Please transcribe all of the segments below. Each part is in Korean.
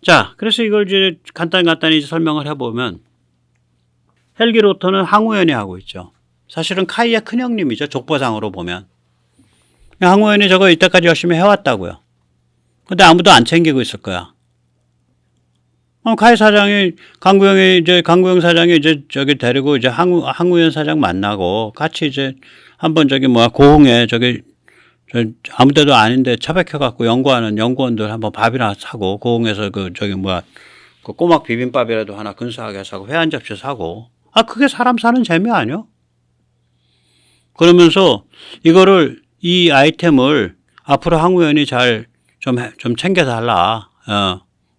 자, 그래서 이걸 이제 간단히 설명을 해보면 헬기 로터는 항우연이 하고 있죠. 사실은 카이의 큰형님이죠. 족보상으로 보면. 항우연이 저거 이때까지 열심히 해왔다고요. 근데 아무도 안 챙기고 있을 거야. 카이 사장이, 강구영 사장이 이제 저기 데리고 이제 항우연 사장 만나고 같이 이제 한번 고흥에 아무 데도 아닌데 처박혀갖고 연구하는 연구원들 한번 밥이나 사고, 고흥에서 그 꼬막 비빔밥이라도 하나 근사하게 사고, 회 한 접시 사고. 그게 사람 사는 재미 아니야? 그러면서 이 아이템을 앞으로 항우연이 좀 챙겨달라.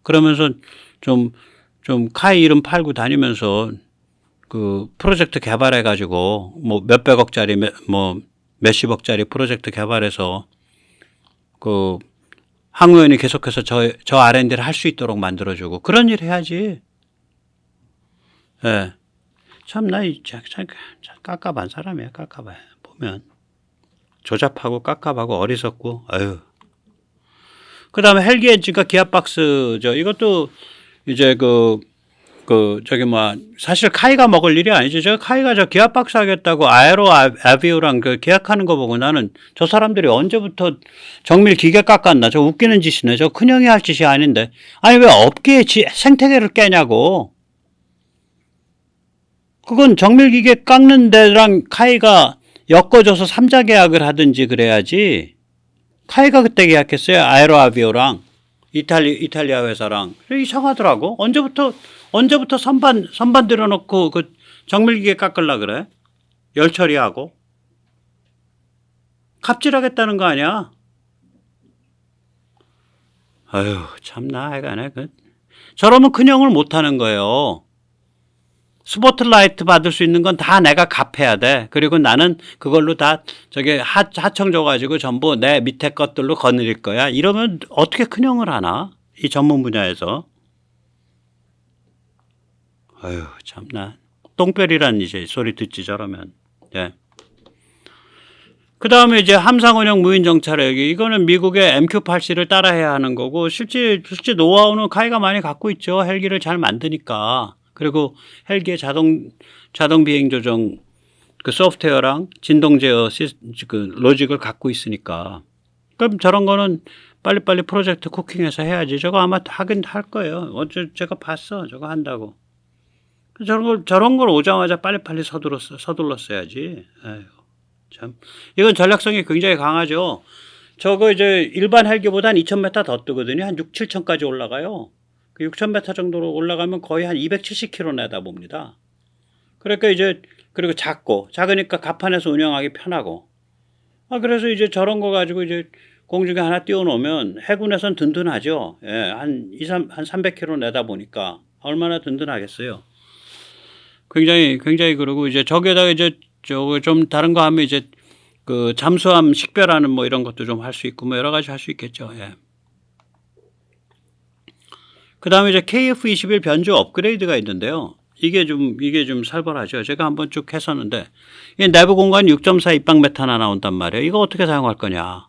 그러면서 좀 카이 이름 팔고 다니면서 그 프로젝트 개발해가지고 뭐 몇백억짜리 몇십억짜리 프로젝트 개발해서 그 항우연이 계속해서 저 R&D를 할 수 있도록 만들어주고 그런 일 해야지. 예. 참 깝깝한 사람이야. 깝깝해. 보면 조잡하고 깝깝하고 어리석고 아유. 그다음에 헬기 엣지가 기아박스죠. 이것도 이제 사실 카이가 먹을 일이 아니죠. 카이가 기아박스 하겠다고 아비오랑 계약하는 거 보고 나는 저 사람들이 언제부터 정밀 기계 깎았나. 저 웃기는 짓이네. 저 큰형이 할 짓이 아닌데. 아니 왜 업계의 생태계를 깨냐고. 그건 정밀 기계 깎는 데랑 카이가 엮어줘서 3자 계약을 하든지 그래야지. 카이가 그때 계약했어요. 아비오랑 이탈리아 회사랑. 이상하더라고. 언제부터 선반 들여놓고 그 정밀기계 깎으려 그래? 열 처리하고. 갑질하겠다는 거 아니야? 아유, 참나, 하여간에. 저러면 큰형을 못 하는 거예요. 스포트라이트 받을 수 있는 건 다 내가 갚아야 돼. 그리고 나는 그걸로 다 하청 줘가지고 전부 내 밑에 것들로 거느릴 거야. 이러면 어떻게 큰형을 하나? 이 전문 분야에서. 아유, 참나. 똥별이란 이제 소리 듣지, 저러면. 예. 그 다음에 이제 함상운영 무인정찰헬기. 이거는 미국의 MQ-8C를 따라해야 하는 거고, 실제 노하우는 카이가 많이 갖고 있죠. 헬기를 잘 만드니까. 그리고 헬기의 자동 비행 조정 그 소프트웨어랑 진동 제어 로직을 갖고 있으니까. 그럼 저런 거는 빨리빨리 프로젝트 쿠킹해서 해야지. 저거 아마 하긴 할 거예요. 제가 봤어. 저거 한다고. 저런 걸 오자마자 빨리빨리 서둘렀어야지. 아유, 참. 이건 전략성이 굉장히 강하죠. 저거 이제 일반 헬기보단 2,000m 더 뜨거든요. 한 6, 7,000까지 올라가요. 6,000m 정도로 올라가면 거의 한 270km 내다 봅니다. 그러니까 그리고 작으니까 갑판에서 운영하기 편하고. 그래서 이제 저런 거 가지고 이제 공중에 하나 띄워놓으면 해군에선 든든하죠. 예, 한 300km 내다 보니까 얼마나 든든하겠어요. 굉장히 그러고 이제 저기에다가 이제 저거 좀 다른 거 하면 이제 그 잠수함 식별하는 뭐 이런 것도 좀 할 수 있고 뭐 여러 가지 할 수 있겠죠. 예. 그 다음에 이제 KF-21 변조 업그레이드가 있는데요. 이게 좀 살벌하죠. 제가 한번 쭉 했었는데, 내부 공간 6.4 입방 메탄 하나 나온단 말이에요. 이거 어떻게 사용할 거냐.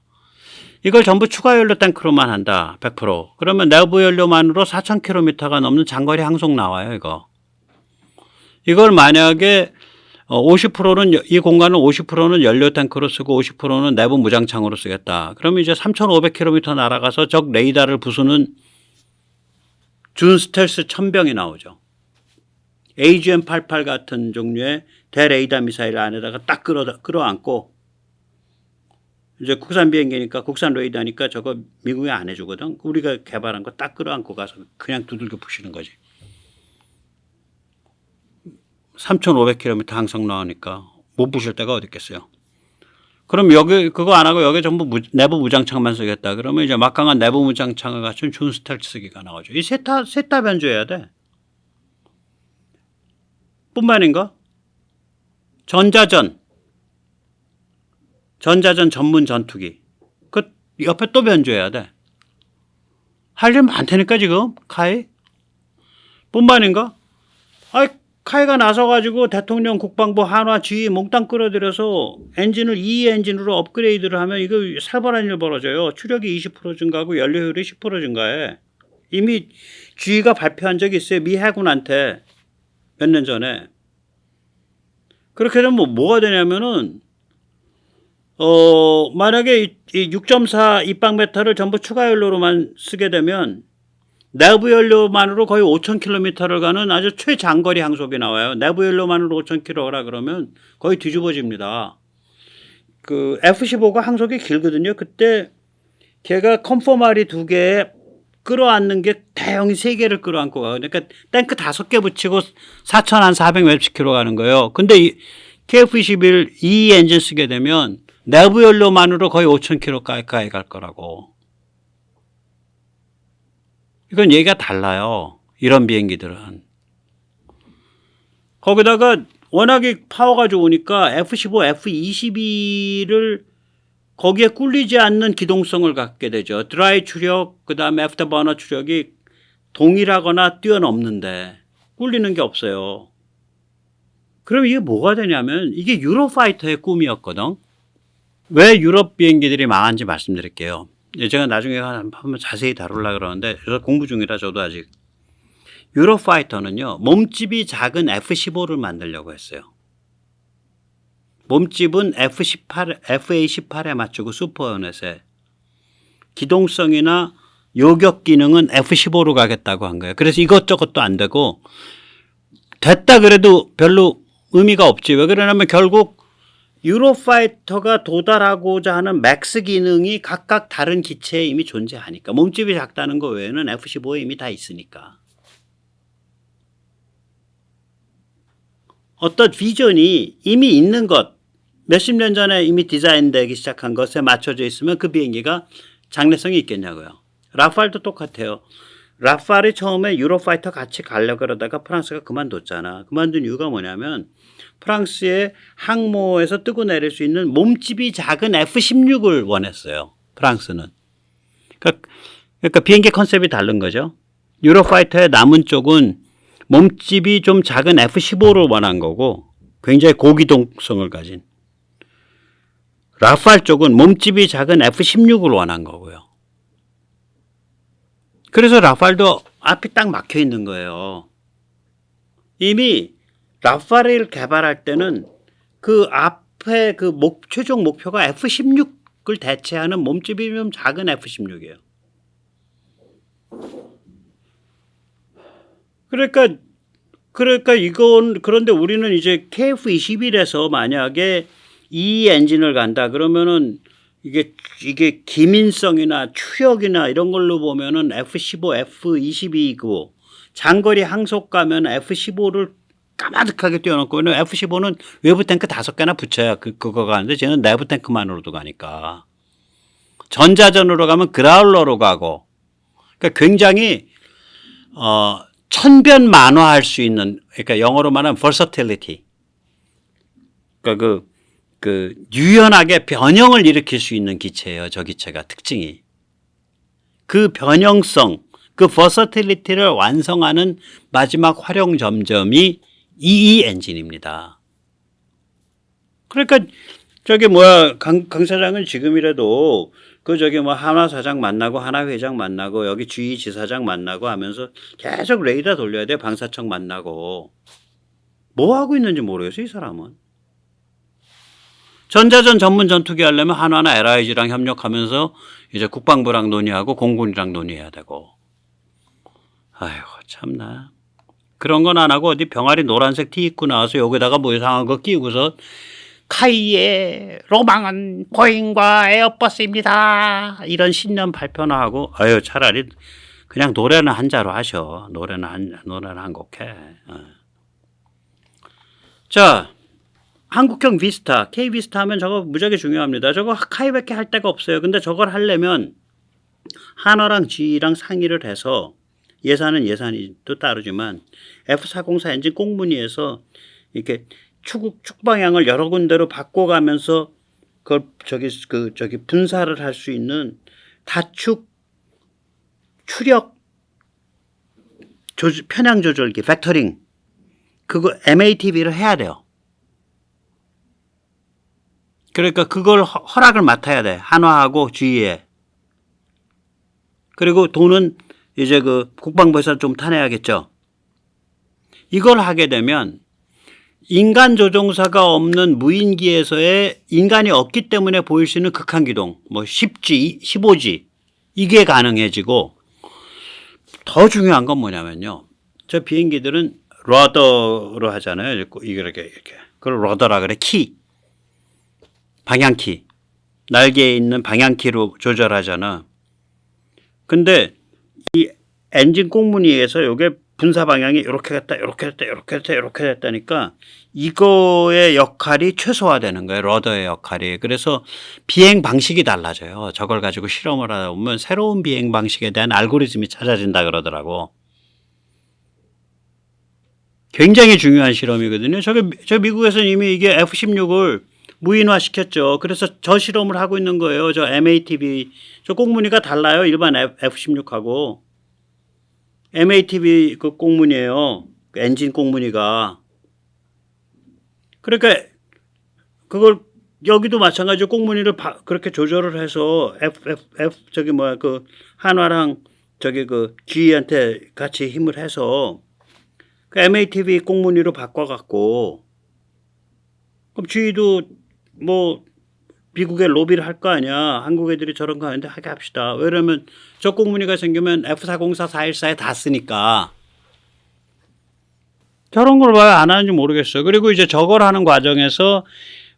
이걸 전부 추가 연료 탱크로만 한다. 100%. 그러면 내부 연료만으로 4,000km가 넘는 장거리 항속 나와요, 이거. 이걸 만약에 50%는, 이 공간은 50%는 연료 탱크로 쓰고 50%는 내부 무장창으로 쓰겠다. 그러면 이제 3,500km 날아가서 적 레이더를 부수는 준 스텔스 천병이 나오죠. AGM-88 같은 종류의 대레이더 미사일 안에다가 딱 끌어안고, 이제 국산 비행기니까 국산 레이더니까 저거 미국이 안 해주거든. 우리가 개발한 거 딱 끌어안고 가서 그냥 두들겨 부시는 거지. 3,500km 항상 나오니까 못 부실 데가 어디 있겠어요. 그럼 여기 그거 안 하고 여기 전부 내부 무장창만 쓰겠다. 그러면 이제 막강한 내부 무장창을 갖춘 준 스텔스기가 나오죠. 이 셋 다 변조해야 돼. 뿐만 아닌가? 전자전 전문 전투기. 그 옆에 또 변조해야 돼. 할 일 많다니까 지금 카이. 뿐만 아닌가? 카이가 나서가지고 대통령 국방부 한화 지휘 몽땅 끌어들여서 엔진을 E 엔진으로 업그레이드를 하면 이거 살벌한 일 벌어져요. 추력이 20% 증가하고 연료율이 10% 증가해. 이미 GE가 발표한 적이 있어요. 미 해군한테 몇 년 전에. 그렇게 되면 뭐가 되냐면은 만약에 이 6.4 입방 메탈을 전부 추가 연료로만 쓰게 되면 내부 연료만으로 거의 5,000km를 가는 아주 최장거리 항속이 나와요. 내부 연료만으로 5,000km라 그러면 거의 뒤집어집니다. 그 F-15가 항속이 길거든요. 그때 걔가 컨포마리 2개에 끌어안는 게 대형이 3개를 끌어안고 가요. 그러니까 탱크 5개 붙이고 4,400 몇십 킬로 가는 거예요. 근데 이 KF-21 이 엔진 쓰게 되면 내부 연료만으로 거의 5,000km 가까이 갈 거라고. 이건 얘기가 달라요. 이런 비행기들은. 거기다가 워낙에 파워가 좋으니까 F-15, F-22를 거기에 꿀리지 않는 기동성을 갖게 되죠. 드라이 추력, 그 다음에 애프터버너 추력이 동일하거나 뛰어넘는데 꿀리는 게 없어요. 그럼 이게 뭐가 되냐면 이게 유로파이터의 꿈이었거든. 왜 유럽 비행기들이 망한지 말씀드릴게요. 제가 나중에 한번 자세히 다루려고 그러는데 공부 중이라 저도 아직. 유로파이터는요. 몸집이 작은 F-15를 만들려고 했어요. 몸집은 FA-18에 맞추고 슈퍼요넷에 기동성이나 요격 기능은 F-15로 가겠다고 한 거예요. 그래서 이것저것도 안 되고 됐다 그래도 별로 의미가 없지. 왜 그러냐면 결국 유로파이터가 도달하고자 하는 맥스 기능이 각각 다른 기체에 이미 존재하니까 몸집이 작다는 거 외에는 F-15에 이미 다 있으니까. 어떤 비전이 이미 있는 것, 몇십 년 전에 이미 디자인되기 시작한 것에 맞춰져 있으면 그 비행기가 장래성이 있겠냐고요. 라팔도 똑같아요. 라팔이 처음에 유로파이터 같이 가려고 그러다가 프랑스가 그만뒀잖아. 그만둔 이유가 뭐냐면 프랑스의 항모에서 뜨고 내릴 수 있는 몸집이 작은 F-16을 원했어요. 프랑스는. 그러니까 비행기 컨셉이 다른 거죠. 유로파이터의 남은 쪽은 몸집이 좀 작은 F-15를 원한 거고 굉장히 고기동성을 가진. 라팔 쪽은 몸집이 작은 F-16을 원한 거고요. 그래서 라팔도 앞이 딱 막혀 있는 거예요. 이미 라팔을 개발할 때는 그 앞에 그 최종 목표가 F-16을 대체하는 몸집이 좀 작은 F-16이에요. 그러니까 이건 그런데 우리는 이제 KF-21에서 만약에 이 엔진을 간다 그러면은 이게 기민성이나 추력이나 이런 걸로 보면은 F-15, F-22고 장거리 항속 가면 F-15를 까마득하게 뛰어넘고 F-15는 외부 탱크 5개나 붙여야 그거 가는데 쟤는 내부 탱크만으로도 가니까 전자전으로 가면 그라울러로 가고 그러니까 굉장히 천변만화할 수 있는 그러니까 영어로 말하면 versatility 그러니까 그 유연하게 변형을 일으킬 수 있는 기체예요. 저 기체가 특징이. 그 변형성, 그 버서틸리티를 완성하는 마지막 활용 점점이 이 엔진입니다. 그러니까 저기 강 사장은 지금이라도 그 저기 한화 사장 만나고 한화 회장 만나고 여기 GE 지사장 만나고 하면서 계속 레이더 돌려야 돼. 방사청 만나고. 뭐 하고 있는지 모르겠어요. 이 사람은. 전자전 전문 전투기 하려면 한화나 LIG랑 협력하면서 이제 국방부랑 논의하고 공군이랑 논의해야 되고. 아이고 참나. 그런 건 안 하고 어디 병아리 노란색 티 입고 나와서 여기다가 뭐 이상한 거 끼우고서 카이의 로망은 보잉과 에어버스입니다. 이런 신년 발표나 하고 아유 차라리 그냥 노래는 한자로 하셔. 노래는 한 곡 해. 자. 한국형 비스타, K 비스타 하면 저거 무지하게 중요합니다. 저거 카이밖에 할 데가 없어요. 근데 저걸 하려면 한화랑 GE랑 상의를 해서 예산은 예산이 또 따르지만 F404 엔진 꽁무니에서 이렇게 축 방향을 여러 군데로 바꿔가면서 그걸 저기 분사를 할 수 있는 다축 추력 편향 조절기 팩터링 그거 MATB를 해야 돼요. 그러니까 그걸 허락을 맡아야 돼. 한화하고 GE에. 그리고 돈은 이제 그 국방부에서 좀 탄핵하겠죠. 이걸 하게 되면 인간 조종사가 없는 무인기에서의 인간이 없기 때문에 보일 수 있는 극한 기동, 뭐 10G, 15G 이게 가능해지고 더 중요한 건 뭐냐면요. 저 비행기들은 러더로 하잖아요. 이렇게. 그걸 러더라 그래. 키. 방향키. 날개에 있는 방향키로 조절하잖아. 근데 이 엔진 꽁무니에서 요게 분사 방향이 이렇게 갔다 이렇게 됐다 이렇게 됐다 이렇게 됐다니까 이거의 역할이 최소화되는 거예요. 러더의 역할이. 그래서 비행 방식이 달라져요. 저걸 가지고 실험을 하다 보면 새로운 비행 방식에 대한 알고리즘이 찾아진다 그러더라고. 굉장히 중요한 실험이거든요. 저 미국에서는 이미 이게 F-16을 무인화시켰죠. 그래서 저 실험을 하고 있는 거예요. 저 MATV. 저 꽁무니가 달라요. 일반 F-16하고. MATV 그 꽁무니예요. 그 엔진 꽁무니가. 그러니까 그걸 여기도 마찬가지로 꽁무니를 그렇게 조절을 해서 저기 뭐야 그 한화랑 저기 그 G한테 같이 힘을 해서 그 MATV 꽁무니로 바꿔갖고 그럼 G도 뭐 미국에 로비를 할 거 아니야. 한국 애들이 저런 거 하는데 하게 합시다. 왜냐면 저 꽁무니가 생기면 F404, 414에 다 쓰니까. 저런 걸 왜 안 하는지 모르겠어요. 그리고 이제 저걸 하는 과정에서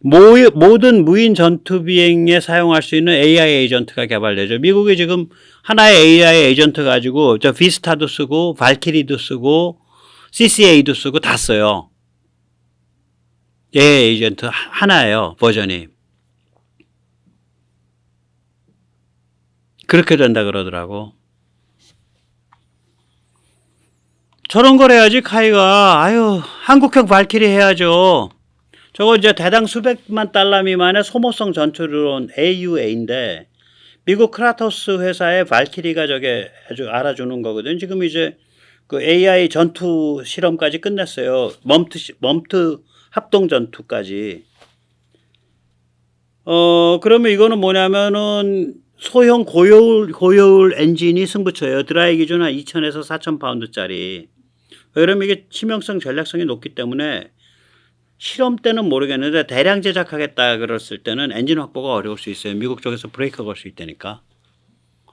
모든 무인 전투 비행에 사용할 수 있는 AI 에이전트가 개발되죠. 미국이 지금 하나의 AI 에이전트 가지고 저 비스타도 쓰고 발키리도 쓰고 CCA도 쓰고 다 써요. AI 에이전트 하나예요. 버전이. 그렇게 된다 그러더라고. 저런 걸 해야지 카이가. 아유, 한국형 발키리 해야죠. 저거 이제 대당 수백만 달러 미만의 소모성 전투드론 AUA인데 미국 크라토스 회사의 발키리가 저게 아주 알아주는 거거든. 지금 이제 그 AI 전투 실험까지 끝냈어요. 멈트 합동 전투까지. 그러면 이거는 뭐냐면은 소형 고효율 엔진이 승부처예요. 드라이 기준 한 2,000에서 4,000 파운드짜리. 왜냐면 이게 치명성 전략성이 높기 때문에 실험 때는 모르겠는데 대량 제작하겠다 그랬을 때는 엔진 확보가 어려울 수 있어요. 미국 쪽에서 브레이크 걸 수 있다니까.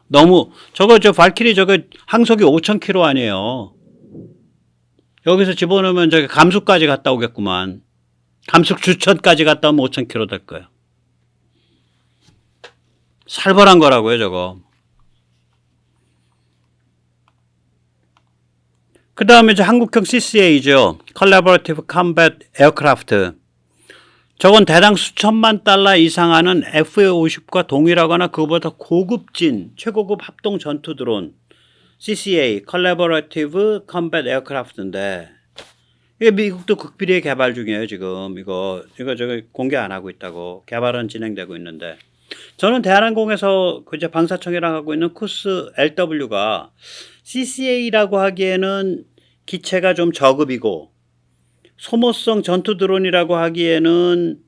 너무 저 발키리 저거 항속이 5,000km 아니에요. 여기서 집어넣으면 저기 감속까지 갔다 오겠구만. 감속 주천까지 갔다 오면 5,000km 될 거예요. 살벌한 거라고요, 저거. 그 다음에 이제 한국형 CCA죠. Collaborative Combat Aircraft. 저건 대당 수천만 달러 이상 하는 FA-50과 동일하거나 그거보다 고급진 최고급 합동 전투 드론 CCA, Collaborative Combat Aircraft인데 이게 미국도 극비리에 개발 중이에요, 지금. 이거 저거 공개 안 하고 있다고. 개발은 진행되고 있는데. 저는 대한항공에서 이제 방사청이랑 하고 있는 쿠스 LW가 CCA라고 하기에는 기체가 좀 저급이고 소모성 전투 드론이라고 하기에는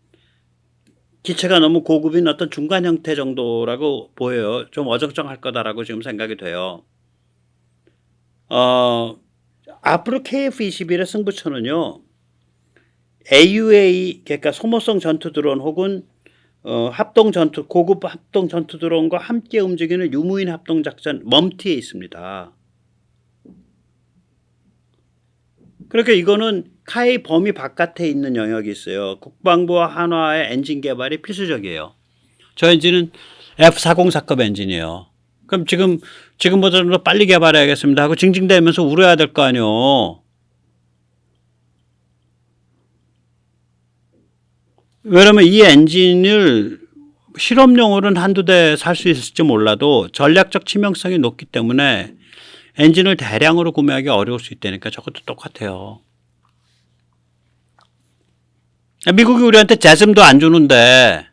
기체가 너무 고급인 어떤 중간 형태 정도라고 보여요. 좀 어정쩡할 거다라고 지금 생각이 돼요. 앞으로 KF-21의 승부처는요. AUA 그러니까 소모성 전투 드론 혹은 합동 전투 고급 합동 전투 드론과 함께 움직이는 유무인 합동 작전 멈티에 있습니다. 그러니까 이거는 카이 범위 바깥에 있는 영역이 있어요. 국방부와 한화의 엔진 개발이 필수적이에요. 저 엔진은 F404급 엔진이에요. 그럼 지금보다는 더 빨리 개발해야겠습니다 하고 징징대면서 울어야 될 거 아니에요. 왜냐면 이 엔진을 실험용으로는 한두 대 살 수 있을지 몰라도 전략적 치명성이 높기 때문에 엔진을 대량으로 구매하기 어려울 수 있다니까 저것도 똑같아요. 미국이 우리한테 재슴도 안 주는데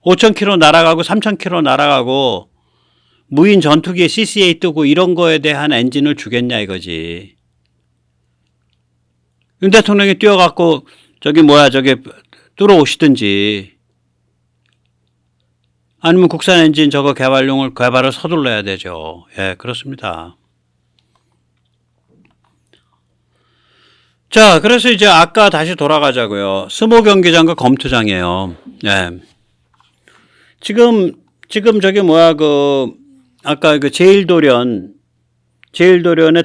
5,000km 날아가고 3,000km 날아가고 무인 전투기에 CCA 뜨고 이런 거에 대한 엔진을 주겠냐 이거지. 윤 대통령이 뛰어갖고 저기 뚫어오시든지 아니면 국산 엔진 저거 개발을 서둘러야 되죠. 예, 그렇습니다. 자, 그래서 이제 아까 다시 돌아가자고요. 스모 경기장과 검투장이에요. 예. 지금 저기 뭐야, 아까 제일도련의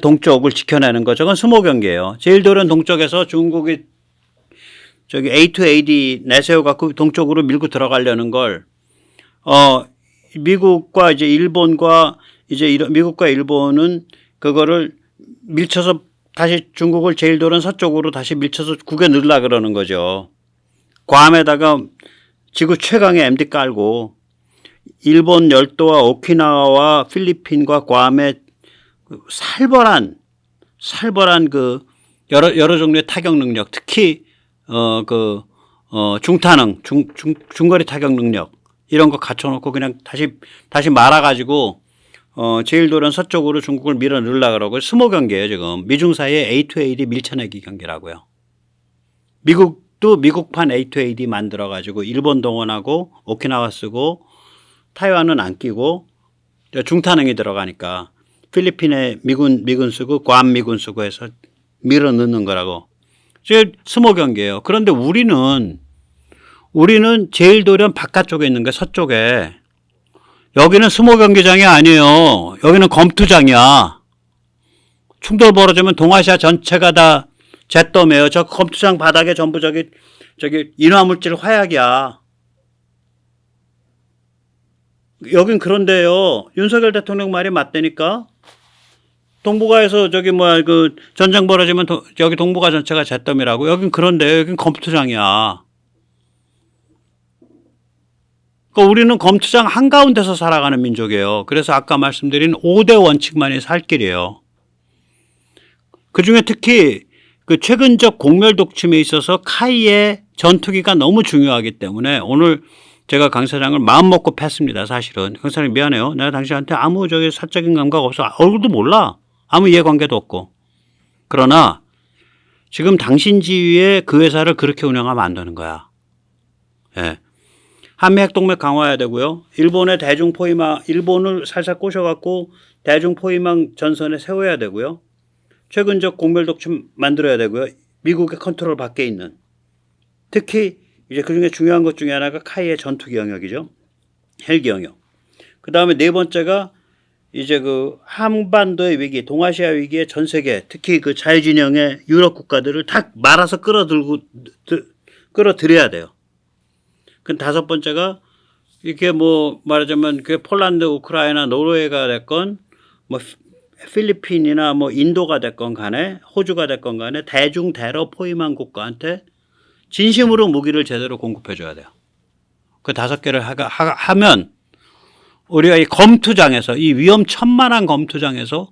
동쪽을 지켜내는 거, 저건 스모 경기예요. 제일도련 동쪽에서 중국이 저기 A2AD 내세워갖고 동쪽으로 밀고 들어가려는 걸, 미국과 이제 일본과 미국과 일본은 그거를 밀쳐서 다시 중국을 제일도련 서쪽으로 다시 밀쳐서 국에 넣으려 그러는 거죠. 괌에다가 지구 최강의 MD 깔고 일본 열도와 오키나와와 필리핀과 괌에 살벌한 그 여러 종류의 타격 능력, 특히 중타능, 중거리 타격 능력 이런 거 갖춰놓고 그냥 다시 말아가지고 제일도련 서쪽으로 중국을 밀어 넣으려고 그러고 스모 경기예요, 지금. 미중 사이의 A2AD 밀쳐내기 경기라고요. 미국도 미국판 A2AD 만들어가지고 일본 동원하고 오키나와 쓰고 타이완은 안 끼고 중타능이 들어가니까 필리핀에 미군 쓰고 괌 미군 쓰고 해서 밀어 넣는 거라고. 이게 스모 경기예요. 그런데 우리는 제일도련 바깥쪽에 있는 게 서쪽에. 여기는 스모 경기장이 아니에요. 여기는 검투장이야. 충돌 벌어지면 동아시아 전체가 다 잿더미예요. 저 검투장 바닥에 전부 저기 인화물질 화약이야. 여긴 그런데요. 윤석열 대통령 말이 맞다니까. 동북아에서 전쟁 벌어지면 여기 동북아 전체가 잿더미라고. 여긴 그런데요. 여긴 검투장이야. 우리는 검투장 한가운데서 살아가는 민족이에요. 그래서 아까 말씀드린 5대 원칙만이 살 길이에요. 그중에 특히 최근적 공멸 독침에 있어서 카이의 전투기가 너무 중요하기 때문에 오늘 제가 강 사장을 마음 먹고 팼습니다. 사실은. 강 사장님 미안해요. 내가 당신한테 아무 사적인 감각 없어. 얼굴도 몰라. 아무 이해관계도 없고. 그러나 지금 당신 지위에 그 회사를 그렇게 운영하면 안 되는 거야. 예. 한미 핵동맹 강화해야 되고요. 일본의 일본을 살살 꼬셔갖고 대중포위망 전선에 세워야 되고요. 최근적 공멸 독침 만들어야 되고요. 미국의 컨트롤 밖에 있는. 특히 이제 그중에 중요한 것 중에 하나가 카이의 전투기 영역이죠. 헬기 영역. 그 다음에 네 번째가 이제 한반도의 위기, 동아시아 위기의 전 세계, 특히 자유진영의 유럽 국가들을 다 말아서 끌어들여야 돼요. 그 다섯 번째가 이게 말하자면 폴란드, 우크라이나, 노르웨이가 됐건 필리핀이나 인도가 됐건 간에 호주가 됐건 간에 대러 포위망 국가한테 진심으로 무기를 제대로 공급해 줘야 돼요. 그 다섯 개를 하면 우리가 이 검투장에서 이 위험천만한 검투장에서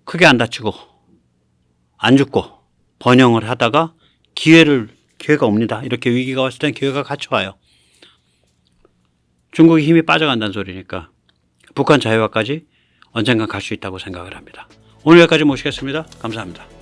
크게 안 다치고 안 죽고 번영을 하다가 기회가 옵니다. 이렇게 위기가 왔을 땐 기회가 같이 와요. 중국의 힘이 빠져간다는 소리니까 북한 자유화까지 언젠가 갈 수 있다고 생각을 합니다. 오늘 여기까지 모시겠습니다. 감사합니다.